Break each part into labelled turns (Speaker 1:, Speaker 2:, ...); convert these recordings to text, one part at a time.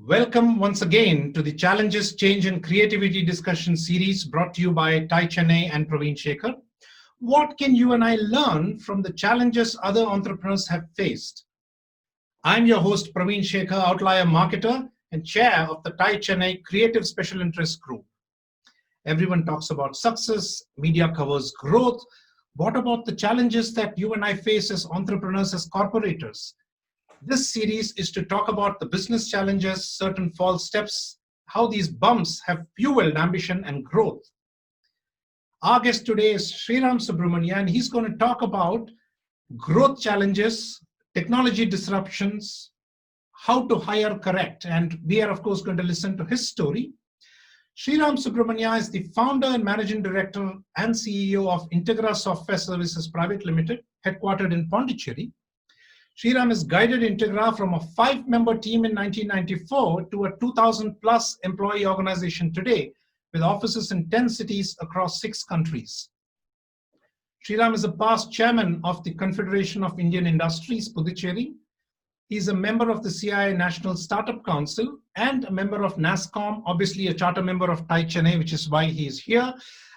Speaker 1: Welcome once again to the Challenges, Change and Creativity discussion series brought to you by TiE Chennai and Pravin Shekar. What can you and I learn from the challenges other entrepreneurs have faced? I'm your host, Pravin Shekar, outlier marketer and chair of the TiE Chennai Creative Special Interest Group. Everyone talks about success, media covers growth. What about the challenges that you and I face as entrepreneurs, as corporators? This series is to talk about the business challenges, certain false steps, how these bumps have fueled ambition and growth. Our guest today is Sriram Subramanya, and he's going to talk about growth challenges, technology disruptions, how to hire correct. And we are, of course, going to listen to his story. Sriram Subramanya is the founder and managing director and CEO of Integra Software Services Private Limited, headquartered in Pondicherry. Sriram has guided Integra from a 5-member team in 1994 to a 2,000-plus employee organization today, with offices in 10 cities across 6 countries. Sriram is a past chairman of the Confederation of Indian Industries, Puducherry. He's a member of the CII National Startup Council and a member of NASSCOM, obviously a charter member of TiE Chennai, which is why he is here,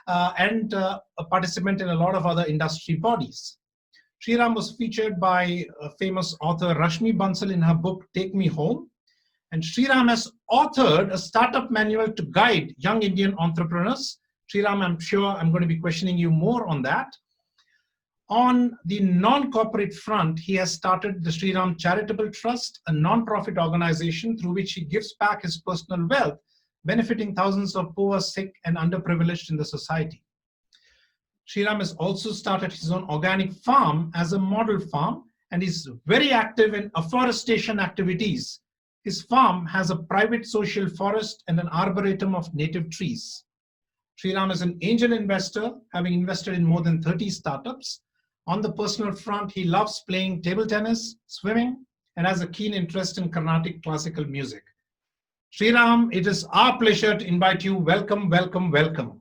Speaker 1: and a participant in a lot of other industry bodies. Sriram was featured by famous author Rashmi Bansal in her book, Take Me Home. And Sriram has authored a startup manual to guide young Indian entrepreneurs. Sriram, I'm sure I'm going to be questioning you more on that. On the non-corporate front, he has started the Sriram Charitable Trust, a non-profit organization through which he gives back his personal wealth, benefiting thousands of poor, sick, and underprivileged in the society. Sriram has also started his own organic farm as a model farm and is very active in afforestation activities. His farm has a private social forest and an arboretum of native trees. Sriram is an angel investor, having invested in more than 30 startups. On the personal front, he loves playing table tennis, swimming, and has a keen interest in Carnatic classical music. Sriram, it is our pleasure to invite you. Welcome, welcome, welcome.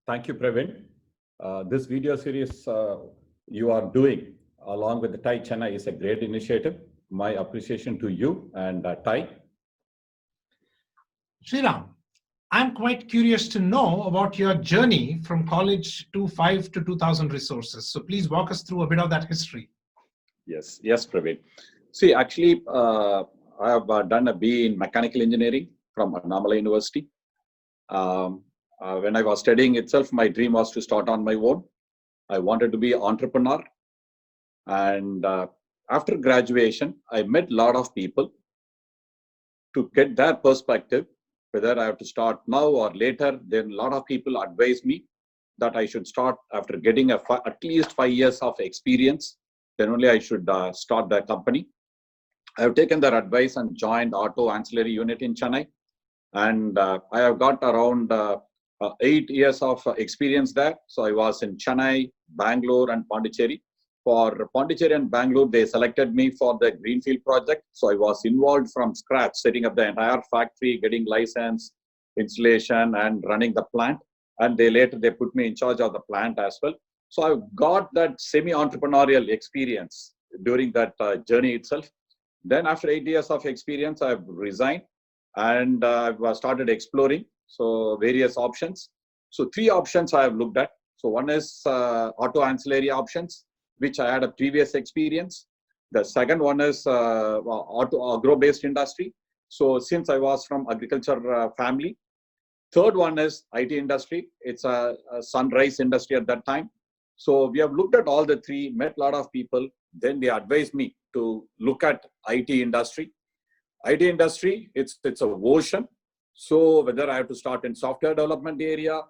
Speaker 2: Thank you, Pravin. This video series you are doing along with the TiE Chennai is a great initiative. My appreciation to you and TiE.
Speaker 1: Sriram, I'm quite curious to know about your journey from college to 5 to 2,000 resources. So please walk us through a bit of that history.
Speaker 2: Yes, Pravin. See, actually, I have done a BE in mechanical engineering from Annamalai University. When I was studying itself, my dream was to start on my own. I wanted to be an entrepreneur. And after graduation, I met a lot of people to get their perspective, whether I have to start now or later. Then a lot of people advised me that I should start after getting at least 5 years of experience. Then only I should start the company. I have taken their advice and joined Auto Ancillary Unit in Chennai. And I have got around 8 years of experience there. So I was in Chennai, Bangalore, and Pondicherry. For Pondicherry and Bangalore, they selected me for the Greenfield project. So I was involved from scratch, setting up the entire factory, getting license, installation, and running the plant. And later they put me in charge of the plant as well. So I got that semi-entrepreneurial experience during that journey itself. Then after 8 years of experience, I've resigned and I've started exploring. So various options. So 3 options I have looked at. So one is auto ancillary options, which I had a previous experience. The second one is auto agro-based industry. So since I was from agriculture family. Third one is IT industry. It's a sunrise industry at that time. So we have looked at all the 3, met a lot of people. Then they advised me to look at IT industry. IT industry, it's a ocean. So whether I have to start in software development area,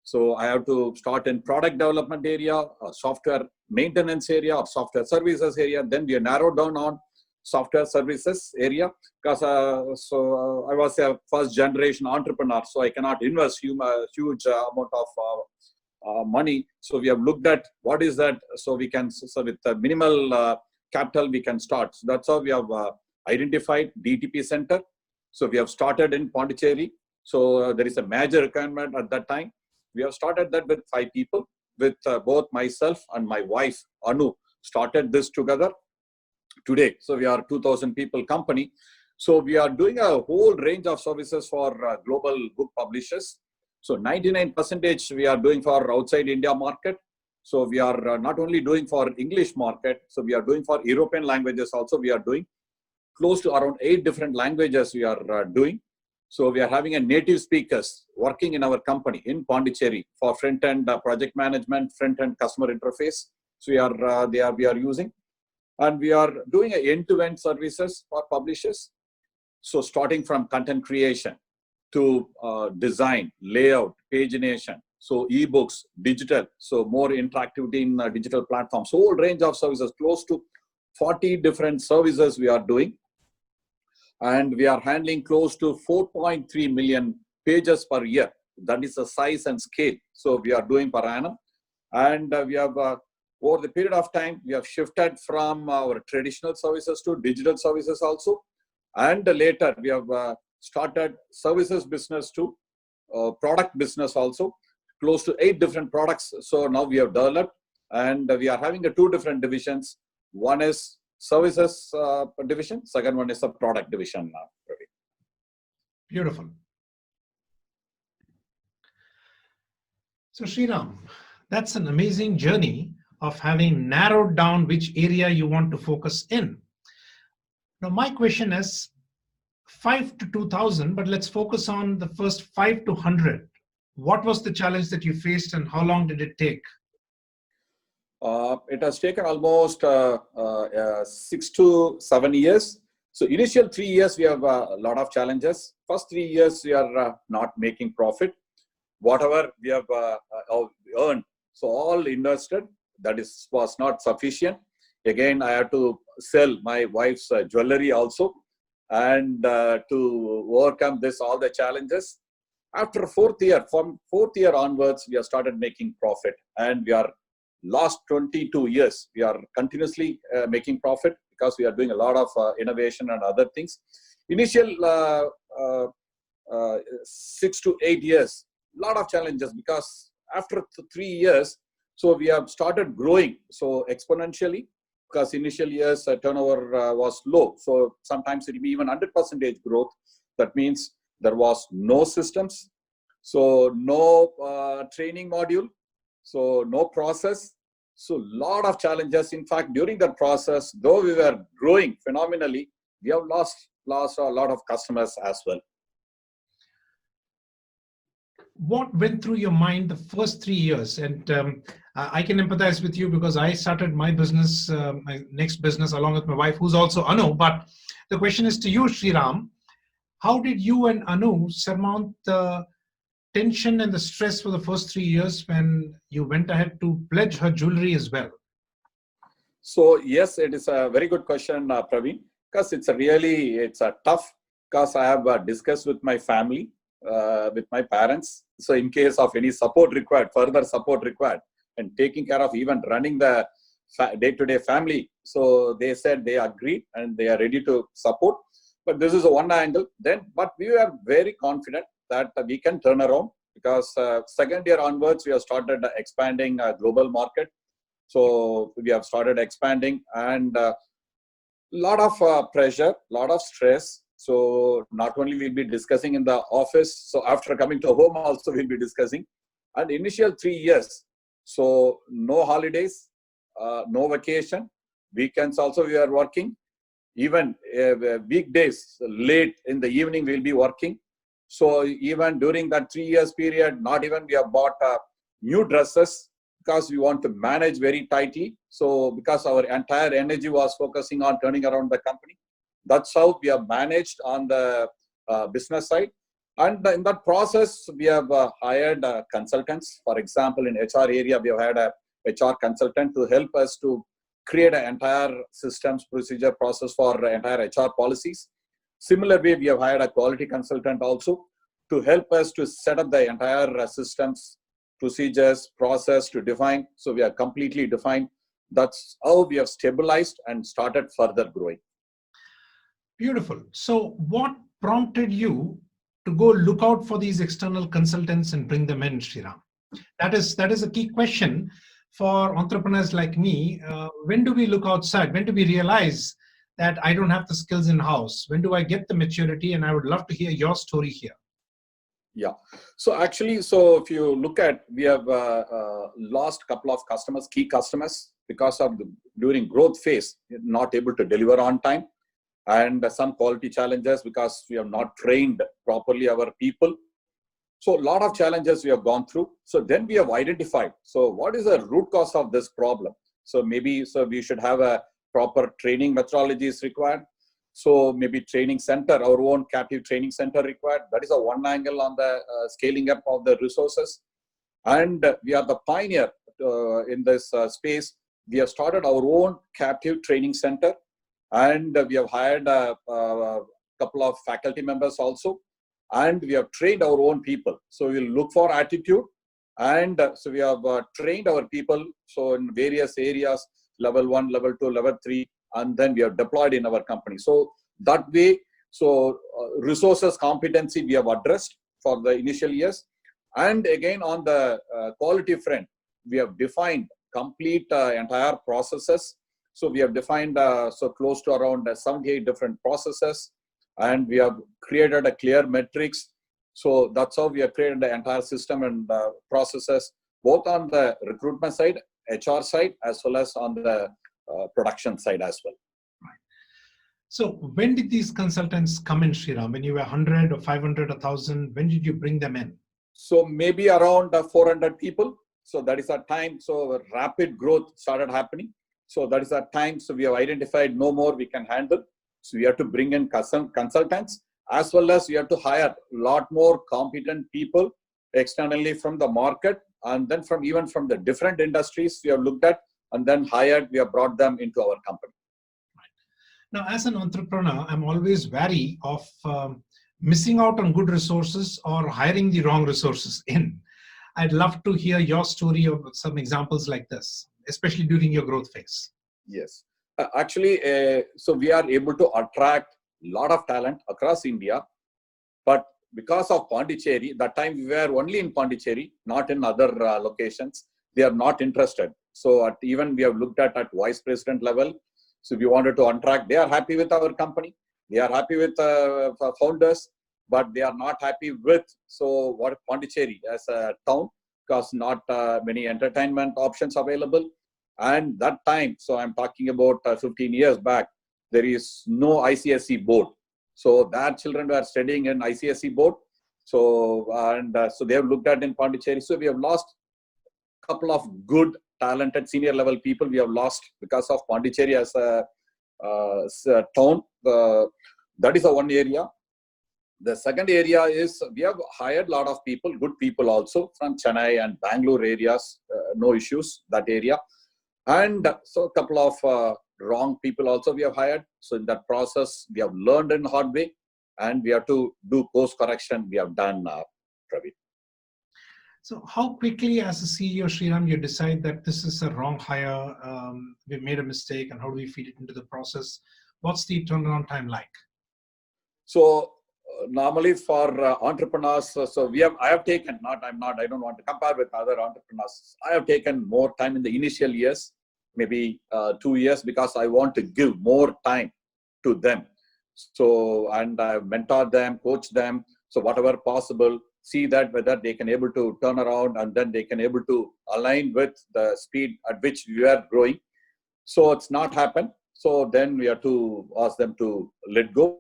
Speaker 2: so I have to start in product development area, software maintenance area, or software services area. Then we narrowed down on software services area because I was a first generation entrepreneur, so I cannot invest huge amount of money. So we have looked at what is that. So we can, so with the minimal capital we can start. So that's how we have identified DTP center. So we have started in Pondicherry. So there is a major requirement at that time. We have started that with 5 people, with both myself and my wife, Anu, started this together. today. So we are 2,000 people company. So we are doing a whole range of services for global book publishers. So 99% we are doing for outside India market. So we are not only doing for English market, so we are doing for European languages also. We are doing close to around 8 different languages we are doing. So we are having a native speakers working in our company in Pondicherry for front-end project management, front-end customer interface. So we are using, and we are doing a end-to-end services for publishers. So starting from content creation to design, layout, pagination, so ebooks, digital, so more interactivity in digital platforms, so whole range of services, close to 40 different services we are doing. And we are handling close to 4.3 million pages per year. That is the size and scale. So we are doing per annum. And we have, over the period of time, we have shifted from our traditional services to digital services also. And later, we have started services business to product business also, close to 8 different products. So now we have developed, and we are having 2 different divisions. One is services division, second one is a product division.
Speaker 1: Beautiful. So Sriram, that's an amazing journey of having narrowed down which area you want to focus in. Now my question is 5 to 2000, but let's focus on the first 5 to 100. What was the challenge that you faced and how long did it take?
Speaker 2: It has taken almost 6 to 7 years. So initial 3 years, we have a lot of challenges. First 3 years, we are not making profit. Whatever we have earned, so all invested, that was not sufficient. Again, I had to sell my wife's jewelry also, and to overcome all the challenges. After 4th year, from 4th year onwards, we have started making profit, and we are last 22 years, we are continuously making profit because we are doing a lot of innovation and other things. Initial 6 to 8 years, lot of challenges, because after 3 years, so we have started growing so exponentially, because initial years turnover was low. So sometimes it will be even 100% growth. That means there was no systems, so no training module, so no process. So lot of challenges. In fact, during that process, though we were growing phenomenally, we have lost a lot of customers as well.
Speaker 1: What went through your mind the first 3 years? And I can empathize with you because I started my business, my next business, along with my wife, who's also Anu. But the question is to you, Sriram. How did you and Anu surmount the tension and the stress for the first 3 years when you went ahead to pledge her jewelry as well?
Speaker 2: So yes, it is a very good question, Pravin, because it's a tough, because I have discussed with my family, with my parents. So in case of any support required, further support required, and taking care of even running the day-to-day family. So they said they agreed and they are ready to support. But this is one angle. But we were very confident that we can turn around, because second year onwards, we have started expanding global market. So we have started expanding, and lot of pressure, lot of stress. So not only we'll be discussing in the office, so after coming to home also we'll be discussing. And initial 3 years, so no holidays, no vacation, weekends also we are working. Even weekdays, late in the evening we'll be working. So even during that 3 years period, not even we have bought new dresses, because we want to manage very tightly. So because our entire energy was focusing on turning around the company. That's how we have managed on the business side. And in that process, we have hired consultants. For example, in HR area, we have had a HR consultant to help us to create an entire systems, procedure, process for entire HR policies. Similarly, we have hired a quality consultant also to help us to set up the entire systems, procedures, process to define. So we are completely defined. That's how we have stabilized and started further growing.
Speaker 1: Beautiful. So what prompted you to go look out for these external consultants and bring them in, Sriram? That is a key question for entrepreneurs like me, when do we look outside? When do we realize that I don't have the skills in house? When do I get the maturity? And I would love to hear your story here.
Speaker 2: Yeah. So actually, so if you look at, we have lost a couple of customers, key customers, because of during growth phase, not able to deliver on time, and some quality challenges because we have not trained properly our people. So a lot of challenges we have gone through. So then we have identified, so what is the root cause of this problem? So maybe, so we should have a proper training methodology is required. So maybe training center, our own captive training center required. That is a one angle on the scaling up of the resources. And we are the pioneer in this space. We have started our own captive training center, and we have hired a couple of faculty members also. And we have trained our own people. So we'll look for attitude. And so we have trained our people. So in various areas, level 1, level 2, level 3, and then we have deployed in our company. So that way, so resources competency we have addressed for the initial years. And again, on the quality front, we have defined complete entire processes. So we have defined so close to around 78 different processes, and we have created a clear metrics. So that's how we have created the entire system and processes, both on the recruitment side, HR side, as well as on the production side as well.
Speaker 1: Right. So when did these consultants come in, Sriram? When you were 100 or 500 or 1,000, when did you bring them in?
Speaker 2: So maybe around 400 people. So that is our time. So rapid growth started happening. So that is our time. So we have identified no more we can handle. So we have to bring in consultants, as well as we have to hire a lot more competent people externally from the market, and then from even from the different industries we have looked at and then hired, we have brought them into our company.
Speaker 1: Right. Now, as an entrepreneur, I'm always wary of missing out on good resources or hiring the wrong resources in. I'd love to hear your story of some examples like this, especially during your growth phase.
Speaker 2: Yes. Actually, so we are able to attract a lot of talent across India, but because of Pondicherry, that time we were only in Pondicherry, not in other locations. They are not interested. So even we have looked at vice president level. So we wanted to attract, they are happy with our company. They are happy with founders, but they are not happy with, so what Pondicherry as a town, because not many entertainment options available. And that time, so I'm talking about 15 years back, there is no ICSE board. So their children were studying in ICSE board. So, so they have looked at in Pondicherry. So we have lost a couple of good, talented senior level people we have lost because of Pondicherry as a town. That is the one area. The second area is we have hired a lot of people, good people also from Chennai and Bangalore areas, no issues, that area. And so a couple of wrong people also we have hired. So in that process, we have learned in hard way, and we have to do course correction. We have done, Pravin.
Speaker 1: So how quickly as a CEO, Sriram, you decide that this is a wrong hire, we made a mistake, and how do we feed it into the process? What's the turnaround time like?
Speaker 2: So normally for entrepreneurs, so I have taken, I don't want to compare with other entrepreneurs. I have taken more time in the initial years, maybe 2 years, because I want to give more time to them. So, and I mentor them, coach them. So whatever possible, see that whether they can able to turn around, and then they can able to align with the speed at which we are growing. So it's not happened. So then we have to ask them to let go.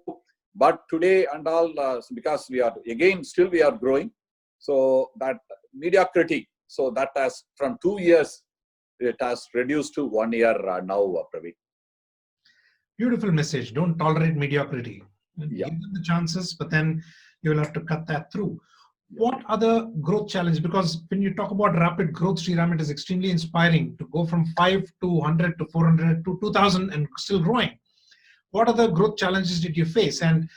Speaker 2: But today and all, because we are, again, still we are growing. So that mediocrity, so that has from 2 years, it has reduced to 1 year now, Pravin.
Speaker 1: Beautiful message. Don't tolerate mediocrity.
Speaker 2: Yeah.
Speaker 1: Give them the chances, but then you will have to cut that through. What other growth challenge? Because when you talk about rapid growth, Sriram, it is extremely inspiring to go from 5 to 100 to 400 to 2,000 and still growing. What other growth challenges did you face? And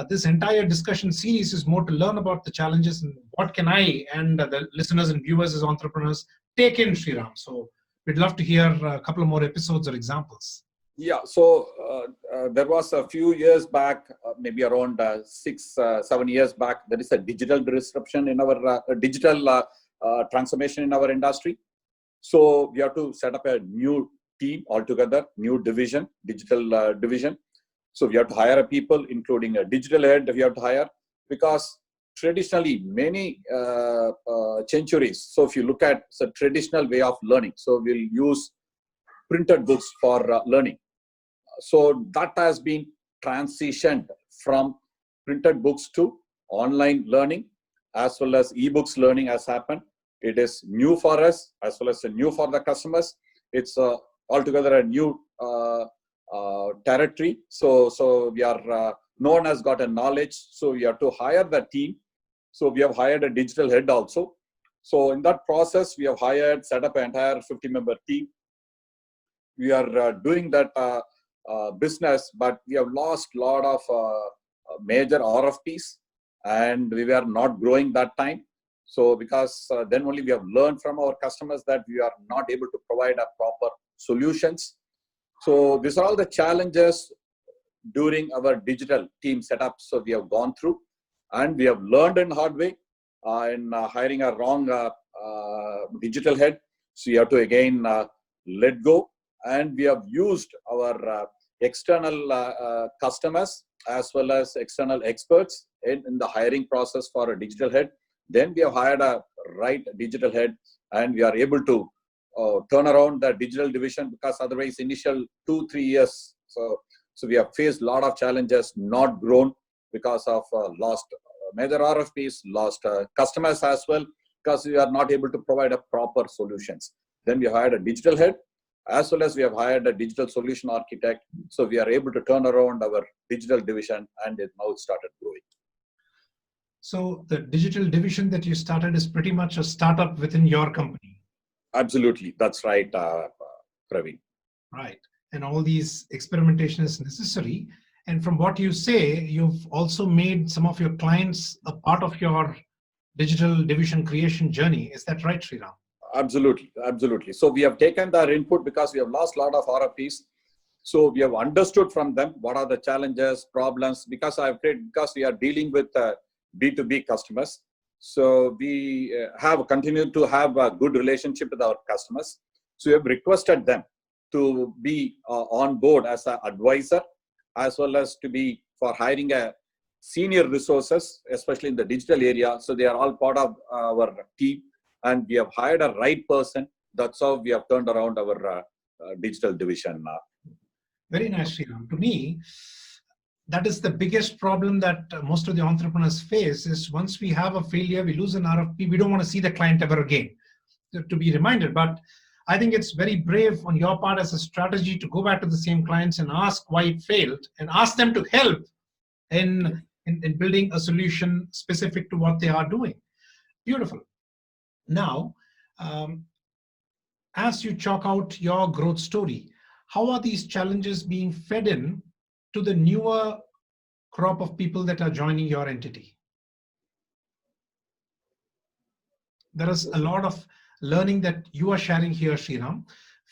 Speaker 1: this entire discussion series is more to learn about the challenges and what can I and the listeners and viewers as entrepreneurs take in, Sriram. So we'd love to hear a couple of more episodes or examples.
Speaker 2: Yeah, so there was a few years back, maybe around 6-7 years back, there is a digital disruption in our digital transformation in our industry. So we have to set up a new team altogether, new division, digital division. So we have to hire a people, including a digital head we have to hire, because traditionally many centuries. So if you look at the traditional way of learning, so we'll use printed books for learning. So that has been transitioned from printed books to online learning, as well as ebooks learning has happened. It is new for us as well as new for the customers. It's altogether a new territory. So we are, no one has got a knowledge. So we have to hire the team. So we have hired a digital head also. So in that process, we have hired, set up an entire 50-member team. We are doing that business, but we have lost a lot of major RFPs, and we were not growing that time. So because then only we have learned from our customers that we are not able to provide a proper solutions. So these are all the challenges during our digital team setup. So we have gone through, and we have learned in hard way in hiring a wrong digital head. So you have to again let go, and we have used our external customers as well as external experts in the hiring process for a digital head. Then we have hired a right digital head, and we are able to turn around the digital division, because otherwise initial 2-3 years, so we have faced a lot of challenges, not grown because of lost major RFPs, lost customers as well, because we are not able to provide a proper solutions. Then we hired a digital head, as well as we have hired a digital solution architect. So we are able to turn around our digital division, and now it started growing.
Speaker 1: So the digital division that you started is pretty much a startup within your company.
Speaker 2: Absolutely, that's right, Pravin.
Speaker 1: Right, and all these experimentation is necessary. And from what you say, you've also made some of your clients a part of your digital division creation journey. Is that right, Sriram?
Speaker 2: Absolutely, absolutely. So we have taken their input, because we have lost a lot of RFPs. So we have understood from them what are the challenges, problems, because we are dealing with B2B customers. So we have continued to have a good relationship with our customers. So we have requested them to be on board as an advisor, as well as to be for hiring a senior resources, especially in the digital area. So they are all part of our team, and we have hired a right person. That's how we have turned around our digital division.
Speaker 1: Very nice, Sriram. To me, that is the biggest problem that most of the entrepreneurs face, is once we have a failure, we lose an RFP, we don't want to see the client ever again, to be reminded. But I think it's very brave on your part as a strategy to go back to the same clients and ask why it failed, and ask them to help in building a solution specific to what they are doing. Beautiful. Now, as you chalk out your growth story, how are these challenges being fed in to the newer crop of people that are joining your entity? There is a lot of learning that you are sharing here, Sriram,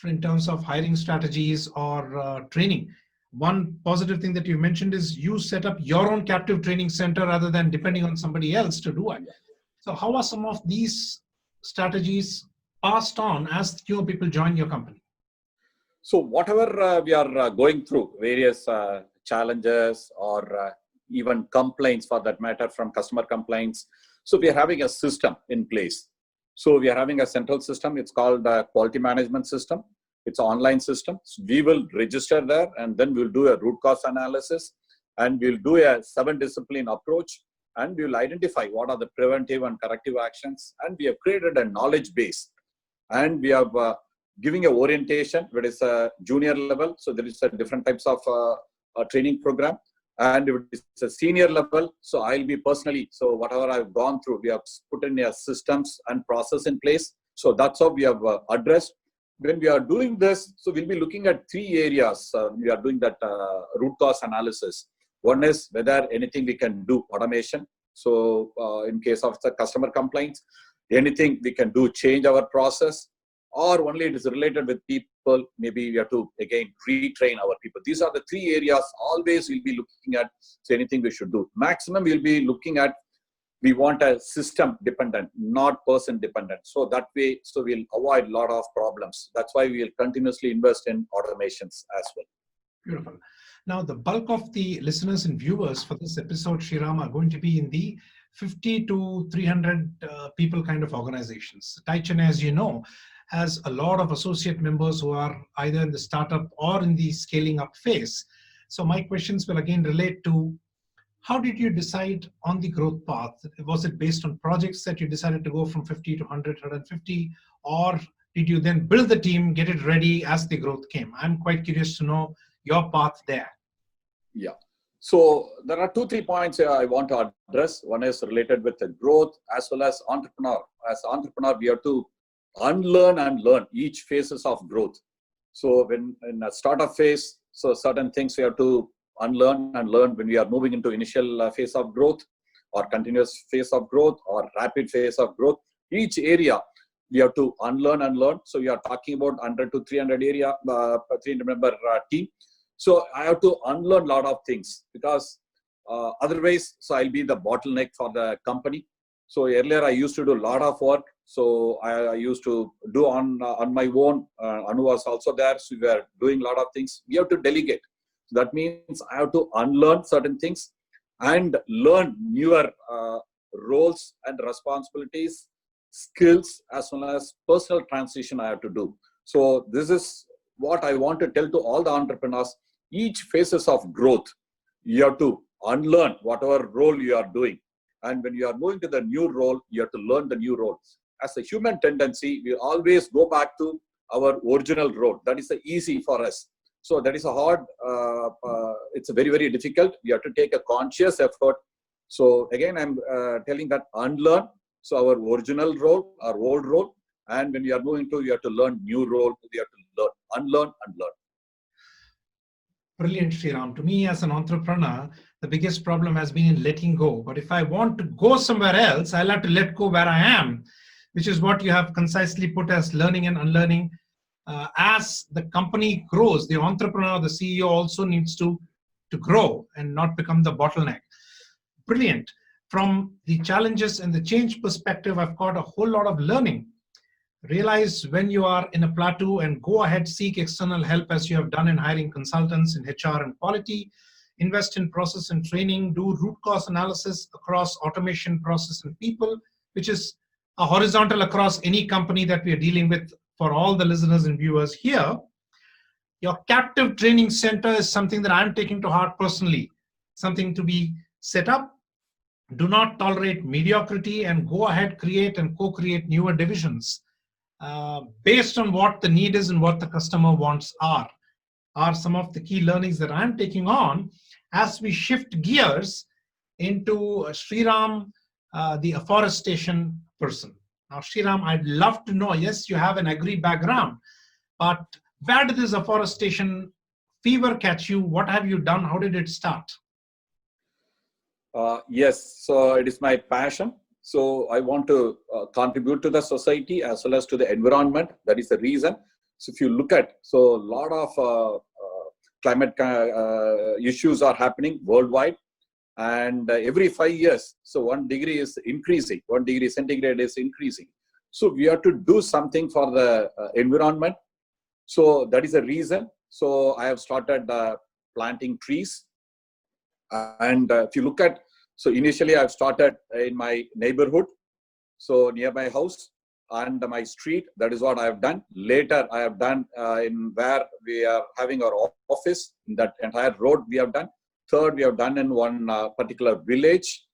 Speaker 1: in terms of hiring strategies or training. One positive thing that you mentioned is you set up your own captive training center rather than depending on somebody else to do it. So how are some of these strategies passed on as newer people join your company?
Speaker 2: So whatever we are going through, various challenges or even complaints for that matter, from customer complaints. So we are having a system in place. So we are having a central system. It's called a quality management system. It's an online system. So we will register there, and then we'll do a root cause analysis, and we'll do a 7-discipline approach, and we'll identify what are the preventive and corrective actions. And we have created a knowledge base, and we have giving a orientation, where it's a junior level. So there is a different types of training program, and it's a senior level. So I'll be personally, so whatever I've gone through, we have put in a systems and process in place. So that's how we have addressed. When we are doing this, so we'll be looking at 3 areas. We are doing that root cause analysis. One is whether anything we can do automation. So in case of the customer complaints, anything we can do, change our process, or only it is related with people, maybe we have to again retrain our people. These are the 3 areas always we'll be looking at. So anything we should do. Maximum we'll be looking at We want a system dependent, not person dependent. So that way, so we'll avoid a lot of problems. That's why we will continuously invest in automations as well.
Speaker 1: Beautiful. Now, the bulk of the listeners and viewers for this episode, Sriram, are going to be in the 50 to 300 people kind of organizations. TiE Chennai, as you know, has a lot of associate members who are either in the startup or in the scaling up phase. So my questions will again relate to, how did you decide on the growth path? Was it based on projects that you decided to go from 50 to 100, 150, or did you then build the team, get it ready as the growth came? I'm quite curious to know your path there.
Speaker 2: Yeah. So there are 2-3 points I want to address. One is related with the growth as well as entrepreneur. As entrepreneur, we have to unlearn and learn each phases of growth. So when in a startup phase, so certain things we have to unlearn and learn when we are moving into initial phase of growth or continuous phase of growth or rapid phase of growth. Each area we have to unlearn and learn. So we are talking about 100 to 300 area, 300 member team. So I have to unlearn a lot of things because otherwise, so I'll be the bottleneck for the company. So earlier I used to do a lot of work. So I used to do on my own. Anu was also there. So we were doing a lot of things. We have to delegate. So that means I have to unlearn certain things and learn newer roles and responsibilities, skills, as well as personal transition I have to do. So this is what I want to tell to all the entrepreneurs. Each phases of growth, you have to unlearn whatever role you are doing. And when you are moving to the new role, you have to learn the new role. As a human tendency, we always go back to our original role. That is easy for us. So that is a hard, it's very, very difficult. We have to take a conscious effort. So again, I'm telling that unlearn. So our original role, our old role. And when you are moving to, you have to learn new role. You have to learn, unlearn and learn.
Speaker 1: Brilliant, Sriram. To me, as an entrepreneur, the biggest problem has been in letting go. But if I want to go somewhere else, I'll have to let go where I am, which is what you have concisely put as learning and unlearning. As the company grows, the entrepreneur, the CEO also needs to grow and not become the bottleneck. Brilliant. From the challenges and the change perspective, I've got a whole lot of learning. Realize when you are in a plateau and go ahead, seek external help as you have done in hiring consultants in HR and quality. Invest in process and training, do root cause analysis across automation, process and people, which is a horizontal across any company that we are dealing with for all the listeners and viewers here. Your captive training center is something that I'm taking to heart personally, something to be set up. Do not tolerate mediocrity and go ahead, create and co-create newer divisions. Based on what the need is and what the customer wants are some of the key learnings that I'm taking on as we shift gears into Sriram, the afforestation person. Now, Sriram, I'd love to know, yes, you have an agri background, but where did this afforestation fever catch you? What have you done? How did it start?
Speaker 2: Yes, so it is my passion. So I want to contribute to the society as well as to the environment. That is the reason. So if you look at, so a lot of climate issues are happening worldwide, and every 5 years, so 1 degree is increasing, 1 degree centigrade is increasing. So we have to do something for the environment. So that is the reason. So I have started planting trees. And if you look at, so initially I've started in my neighborhood, so near my house and my street. That is what I have done. Later I have done in where we are having our office, in that entire road we have done. Third, we have done in one particular village.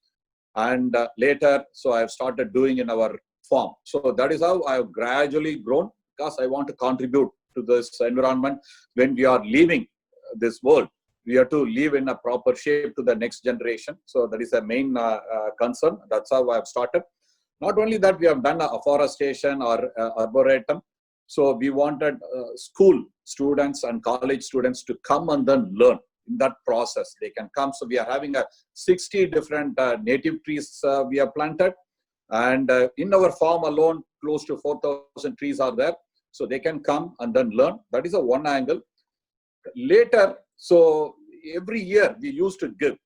Speaker 2: And later, so I have started doing in our farm. So that is how I have gradually grown, because I want to contribute to this environment. When we are leaving this world, we have to live in a proper shape to the next generation. So that is the main concern. That's how I have started. Not only that, we have done afforestation or arboretum. So we wanted school students and college students to come and then learn. In that process, they can come. So we are having 60 different native trees we have planted. And in our farm alone, close to 4,000 trees are there. So they can come and then learn. That is a one angle. Later, so every year we used to give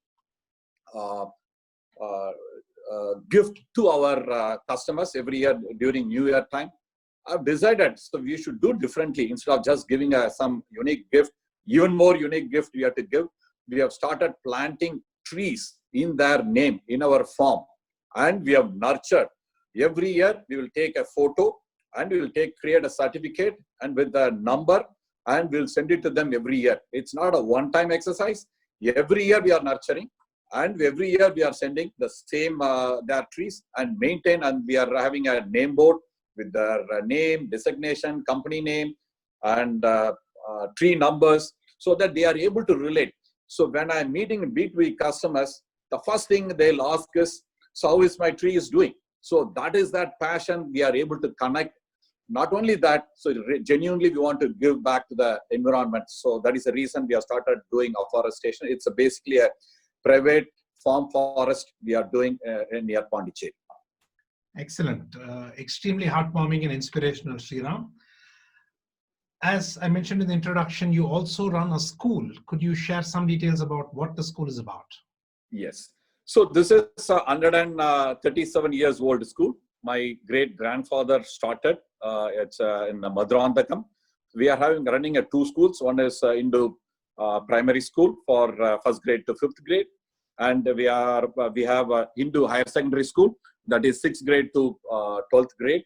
Speaker 2: gift to our customers every year during New Year time. I've decided, so we should do differently. Instead of just giving some unique gift, even more unique gift we have to give. We have started planting trees in their name in our farm, and we have nurtured. Every year we will take a photo and we will create a certificate and with the number, and we'll send it to them every year. It's not a one-time exercise. Every year we are nurturing, and every year we are sending the same their trees and maintain, and we are having a name board with their name, designation, company name, and tree numbers, so that they are able to relate. So when I'm meeting B2B customers, the first thing they'll ask is, so how is my tree is doing? So that is that passion we are able to connect. Not only that, so genuinely we want to give back to the environment. So that is the reason we have started doing afforestation. It's basically a private farm forest we are doing near Pondicherry.
Speaker 1: Excellent. Extremely heartwarming and inspirational, Sriram. As I mentioned in the introduction, you also run a school. Could you share some details about what the school is about?
Speaker 2: Yes. So this is a 137 years old school. My great grandfather started. It's in Maduranthakam. We are running 2 schools. One is Hindu primary school for 1st grade to 5th grade, and we have a Hindu higher secondary school, that is 6th grade to 12th grade.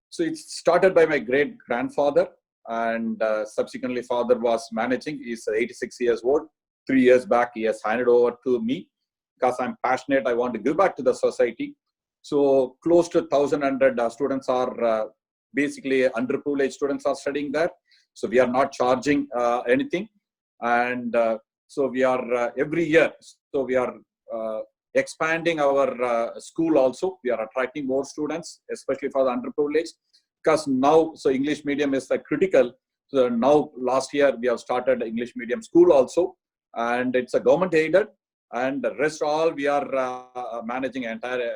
Speaker 2: So it started by my great grandfather, and subsequently father was managing. He's 86 years old. 3 years back he has handed over to me because I'm passionate. I want to give back to the society. So close to 1,100 students are basically underprivileged students are studying there. So we are not charging anything, and so we are every year. So we are expanding our school also. We are attracting more students, especially for the underprivileged, because now so English medium is critical. So now last year we have started English medium school also, and it's a government aided. And the rest all we are managing entire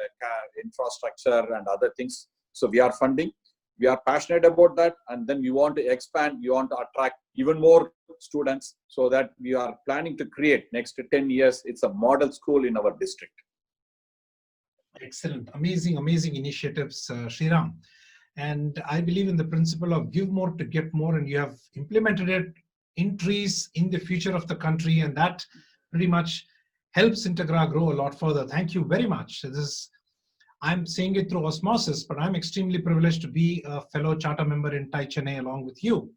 Speaker 2: infrastructure and other things. So we are funding. We are passionate about that, and then we want to expand. We want to attract even more students, so that we are planning to create next 10 years. It's a model school in our district.
Speaker 1: Excellent, amazing initiatives, Sriram. And I believe in the principle of give more to get more, and you have implemented it in trees in the future of the country, and that pretty much helps Integra grow a lot further. Thank you very much. I'm saying it through osmosis, but I'm extremely privileged to be a fellow charter member in TiE Chennai along with you.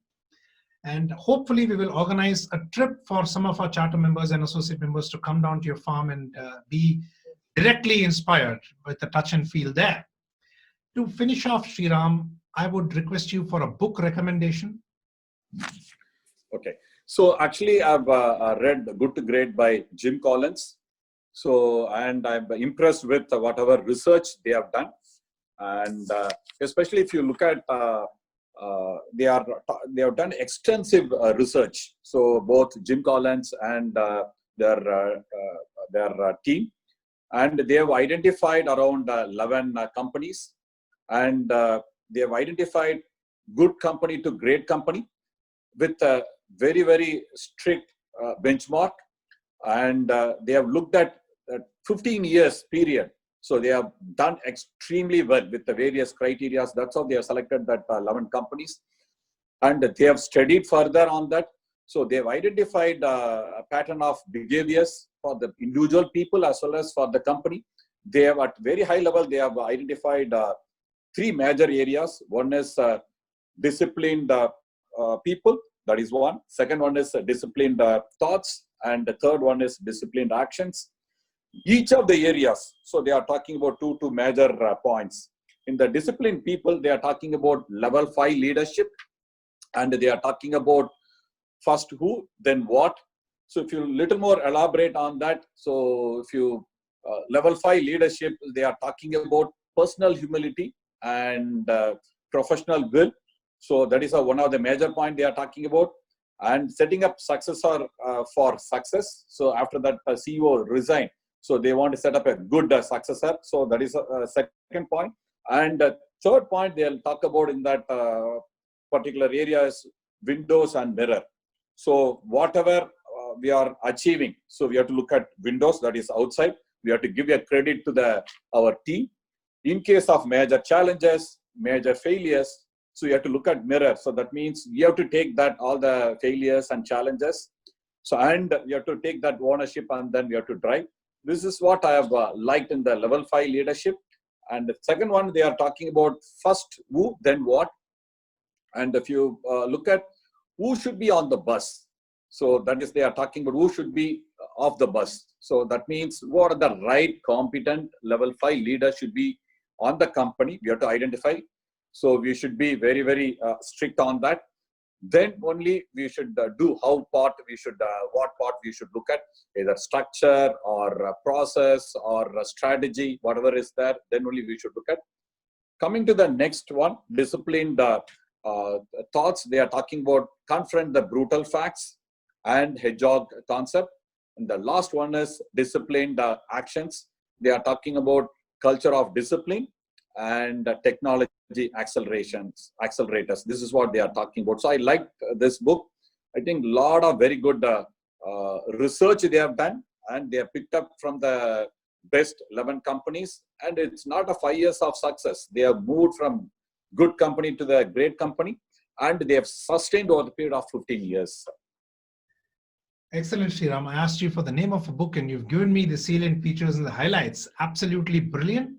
Speaker 1: And hopefully we will organize a trip for some of our charter members and associate members to come down to your farm and be directly inspired with the touch and feel there. To finish off, Sriram, I would request you for a book recommendation.
Speaker 2: Okay. So actually I've read Good to Great by Jim Collins. So, and I'm impressed with whatever research they have done. And especially if you look at, they have done extensive research. So both Jim Collins and their team, and they have identified around 11 companies, and they have identified good company to great company with a very, very strict benchmark. And they have looked at 15 years period. So they have done extremely well with the various criteria. That's how they have selected that 11 companies. And they have studied further on that. So they have identified a pattern of behaviors for the individual people as well as for the company. They have at very high level, they have identified 3 major areas. One is disciplined people. That is one. Second one is disciplined thoughts. And the third one is disciplined actions. Each of the areas, so they are talking about two major points. In the disciplined people, they are talking about level 5 leadership, and they are talking about first who, then what. So if you little more elaborate on that, so if you level 5 leadership, they are talking about personal humility and professional will. So that is one of the major points they are talking about. And setting up successor for success. So after that CEO resigned, so they want to set up a good successor. So that is a second point. And third point they'll talk about in that particular area is windows and mirror. So whatever we are achieving, so we have to look at windows, that is outside. we have to give a credit to our team. In case of major challenges, major failures, so you have to look at mirror. So that means you have to take that all the failures and challenges. So, and you have to take that ownership and then you have to drive. This is what I have liked in the level 5 leadership. And the second one, they are talking about first who, then what. And if you look at who should be on the bus, so that is they are talking about who should be off the bus. So that means what are the right competent level 5 leaders should be on the company. We have to identify. So we should be very, very strict on that. Then only we should do how part we should, what part we should look at, either structure or process or strategy, whatever is there, then only we should look at. Coming to the next one, disciplined thoughts, they are talking about confront the brutal facts and hedgehog concept. And the last one is disciplined actions. They are talking about culture of discipline and technology accelerators. This is what they are talking about. So I like this book. I think a lot of very good research they have done, and they have picked up from the best 11 companies. And it's not a 5 years of success. They have moved from good company to the great company, and they have sustained over the period of 15 years.
Speaker 1: Excellent, Sriram. I asked you for the name of a book and you've given me the salient features and the highlights. Absolutely brilliant.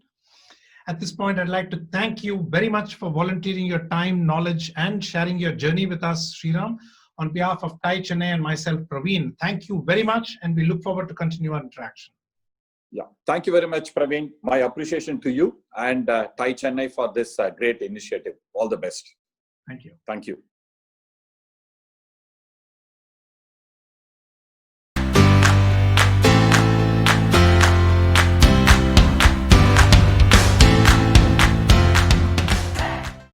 Speaker 1: At this point, I'd like to thank you very much for volunteering your time, knowledge, and sharing your journey with us, Sriram. On behalf of TiE Chennai and myself, Pravin, thank you very much, and we look forward to continue our interaction.
Speaker 2: Yeah, thank you very much, Pravin. My appreciation to you and TiE Chennai for this great initiative. All the best.
Speaker 1: Thank you.
Speaker 2: Thank you.